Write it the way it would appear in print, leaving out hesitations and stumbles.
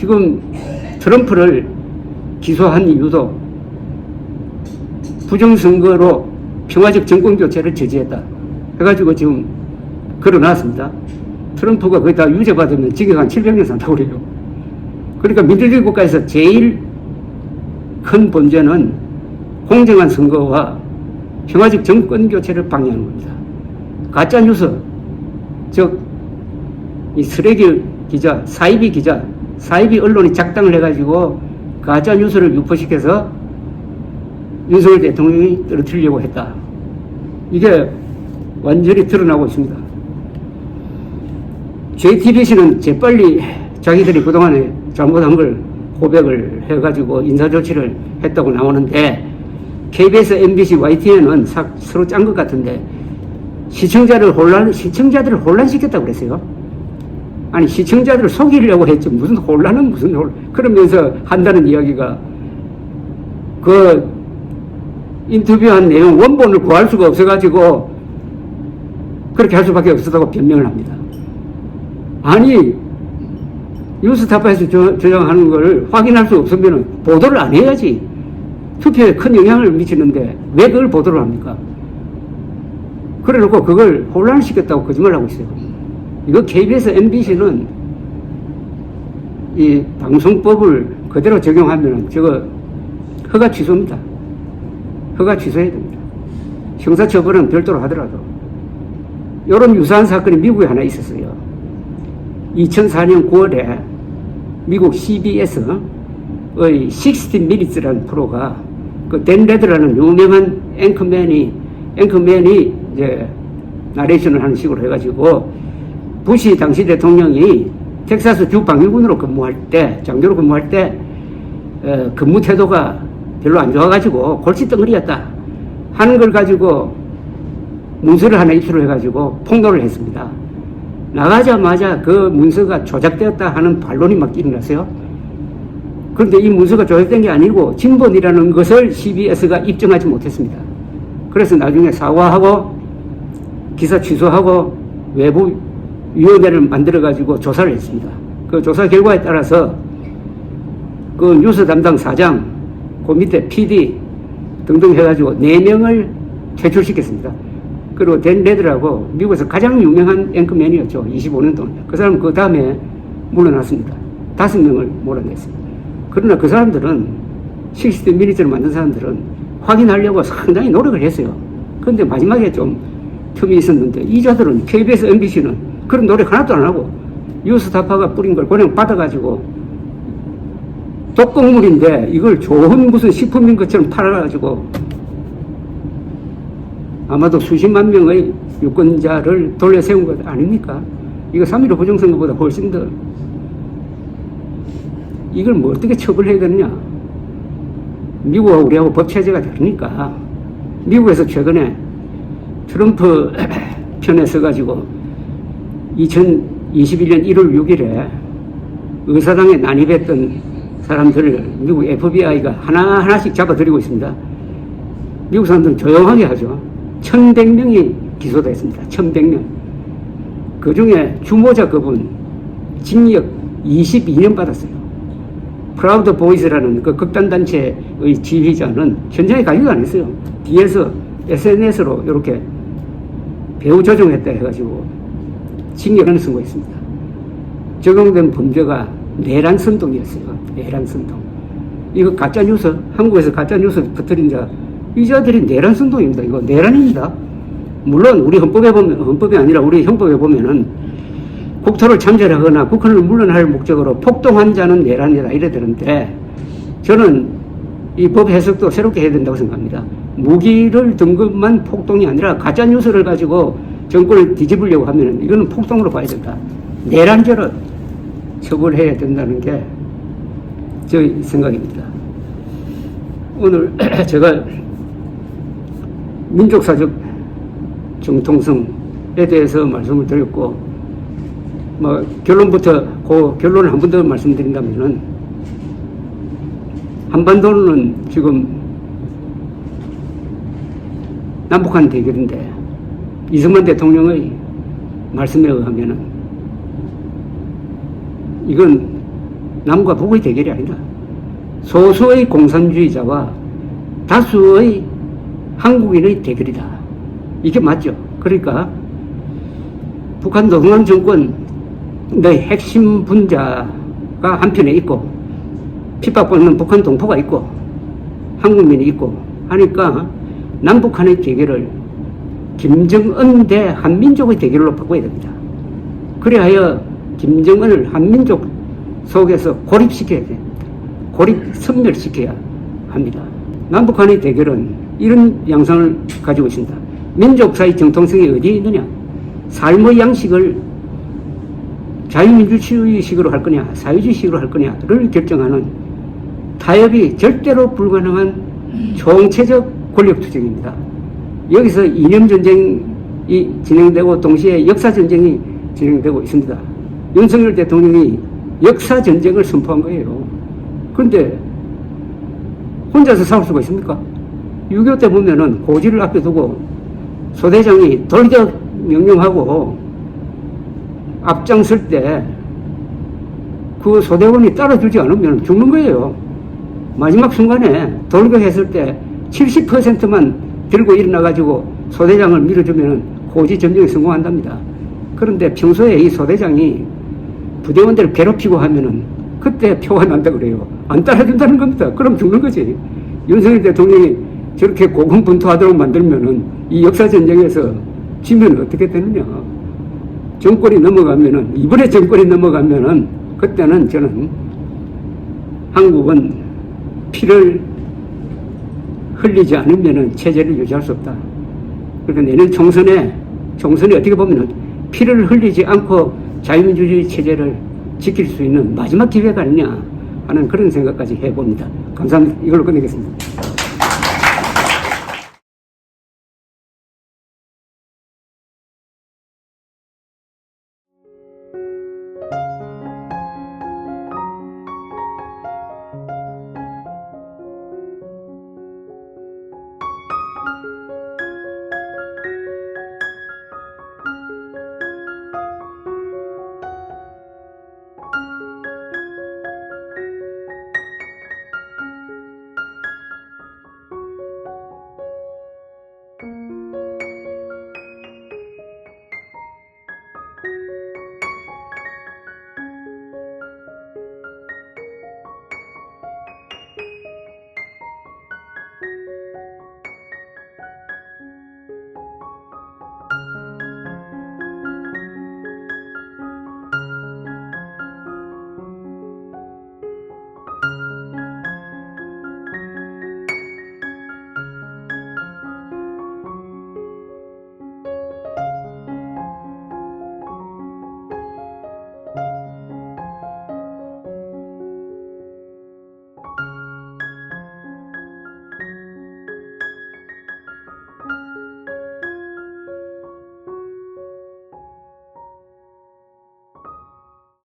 지금 트럼프를 기소한 이유도 부정선거로 평화적 정권교체를 저지했다 해가지고 지금 걸어놨습니다. 트럼프가 거기다 유죄받으면 징역 한 700년 산다고 그래요. 그러니까 민주주의 국가에서 제일 큰 범죄는 공정한 선거와 평화적 정권교체를 방해하는 겁니다. 가짜뉴스, 즉 이 쓰레기 기자, 사이비 언론이 작당을 해가지고 가짜뉴스를 유포시켜서 윤석열 대통령이 떨어뜨리려고 했다. 이게 완전히 드러나고 있습니다. JTBC는 재빨리 자기들이 그동안에 잘못한 걸 고백을 해가지고 인사조치를 했다고 나오는데, KBS, MBC, YTN은 서로 짠 것 같은데 시청자들을 혼란시켰다고 그랬어요. 아니, 시청자들을 속이려고 했지 무슨 혼란은 무슨 그러면서 한다는 이야기가, 그 인터뷰한 내용 원본을 구할 수가 없어가지고 그렇게 할 수밖에 없었다고 변명을 합니다. 아니, 뉴스타파에서 저장하는 걸 확인할 수 없으면 보도를 안 해야지. 투표에 큰 영향을 미치는데 왜 그걸 보도를 합니까? 그래 놓고 그걸 혼란시켰다고 거짓말하고 있어요. 이거 KBS, MBC는 이 방송법을 그대로 적용하면 저거 허가 취소입니다. 허가 취소해야 됩니다. 형사처벌은 별도로 하더라도. 이런 유사한 사건이 미국에 하나 있었어요. 2004년 9월에 미국 CBS의 60 Minutes라는 프로가 그 댄 레드라는 유명한 앵커맨이 이제 나레이션을 하는 식으로 해가지고 부시 당시 대통령이 텍사스 주 방위군으로 근무할 때, 장교로 근무할 때 근무 태도가 별로 안 좋아가지고 골칫덩어리였다 하는 걸 가지고 문서를 하나 입수를 해가지고 폭로를 했습니다. 나가자마자 그 문서가 조작되었다 하는 반론이 막 일어났어요. 그런데 이 문서가 조작된 게 아니고 진본이라는 것을 CBS가 입증하지 못했습니다. 그래서 나중에 사과하고 기사 취소하고 외부 위원회를 만들어가지고 조사를 했습니다. 그 조사 결과에 따라서 그 뉴스 담당 사장, 그 밑에 PD 등등 해가지고 4명을 퇴출시켰습니다. 그리고 댄 레드라고 미국에서 가장 유명한 앵커맨이었죠. 25년 동안. 그 사람은 그 다음에 물러났습니다. 5명을 몰아냈습니다. 그러나 그 사람들은 60 Minutes를 만든 사람들은 확인하려고 상당히 노력을 했어요. 그런데 마지막에 좀 틈이 있었는데 이자들은 KBS, MBC는 그런 노력 하나도 안 하고 뉴스타파가 뿌린 걸 그냥 받아가지고 독극물인데 이걸 좋은 무슨 식품인 것처럼 팔아가지고 아마도 수십만 명의 유권자를 돌려세운 것 아닙니까? 이거 3.15 부정선거보다 훨씬 더. 이걸 뭐 어떻게 처벌해야 되느냐? 미국하고 우리하고 법체제가 다르니까. 미국에서 최근에 트럼프 편에 서가지고 2021년 1월 6일에 의사당에 난입했던 사람들을 미국 FBI가 하나하나씩 잡아들이고 있습니다. 미국 사람들은 조용하게 하죠. 1,100명이 기소됐습니다. 1,100명. 그 중에 주모자 그분 징역 22년 받았어요. 프라우드 보이즈라는 그 극단단체의 지휘자는 현장에 가기도 안 했어요. 뒤에서 SNS로 이렇게 배후 조종했다 해가지고 징역을 선고했습니다. 적용된 범죄가 내란 선동이었어요. 내란 선동. 이거 가짜뉴스, 한국에서 가짜뉴스 퍼뜨린 자, 이 자들이 내란 선동입니다. 이거 내란입니다. 물론 우리 헌법이 아니라 우리 형법에 보면은 국토를 참전하거나 북한을 물러날 목적으로 폭동한 자는 내란이다 이래 되는데, 저는 이 법 해석도 새롭게 해야 된다고 생각합니다. 무기를 든 것만 폭동이 아니라 가짜뉴스를 가지고 정권을 뒤집으려고 하면 이거는 폭동으로 봐야 된다. 내란죄로 처벌해야 된다는 게 제 생각입니다. 오늘 제가 민족사적 정통성에 대해서 말씀을 드렸고, 결론부터 그 결론을 한 번 더 말씀드린다면은, 한반도는 지금 남북한 대결인데 이승만 대통령의 말씀에 의하면은 이건 남과 북의 대결이 아니다. 소수의 공산주의자와 다수의 한국인의 대결이다. 이게 맞죠. 그러니까 북한 노동당 정권의 핵심 분자가 한편에 있고 핍박받는 북한 동포가 있고 한국민이 있고 하니까 남북한의 대결을 김정은 대 한민족의 대결로 바꿔야 됩니다. 그래야 김정은을 한민족 속에서 고립시켜야 됩니다. 고립 섬멸시켜야 합니다. 남북한의 대결은 이런 양상을 가지고 있습니다. 민족사의 정통성이 어디에 있느냐? 삶의 양식을 자유민주주의식으로 할 거냐, 사회주의식으로 할 거냐를 결정하는 타협이 절대로 불가능한 총체적 권력투쟁입니다. 여기서 이념전쟁이 진행되고 동시에 역사전쟁이 진행되고 있습니다. 윤석열 대통령이 역사전쟁을 선포한 거예요. 그런데 혼자서 싸울 수가 있습니까? 6.25 때 보면은 고지를 앞에 두고 소대장이 돌격 명령하고 앞장설 때 그 소대원이 따라주지 않으면 죽는 거예요. 마지막 순간에 돌격했을 때 70%만 들고 일어나가지고 소대장을 밀어주면 고지 점령에 성공한답니다. 그런데 평소에 이 소대장이 부대원들을 괴롭히고 하면은 그때 표가 난다 그래요. 안 따라준다는 겁니다. 그럼 죽는 거지. 윤석열 대통령이 저렇게 고군분투하도록 만들면은 이 역사전쟁에서 지면 어떻게 되느냐. 정권이 넘어가면은, 이번에 정권이 넘어가면은, 그때는 저는 한국은 피를 흘리지 않으면은 체제를 유지할 수 없다. 그러니까 내년 총선이 어떻게 보면은 피를 흘리지 않고 자유민주주의 체제를 지킬 수 있는 마지막 기회가 아니냐 하는 그런 생각까지 해봅니다. 감사합니다. 이걸로 끝내겠습니다.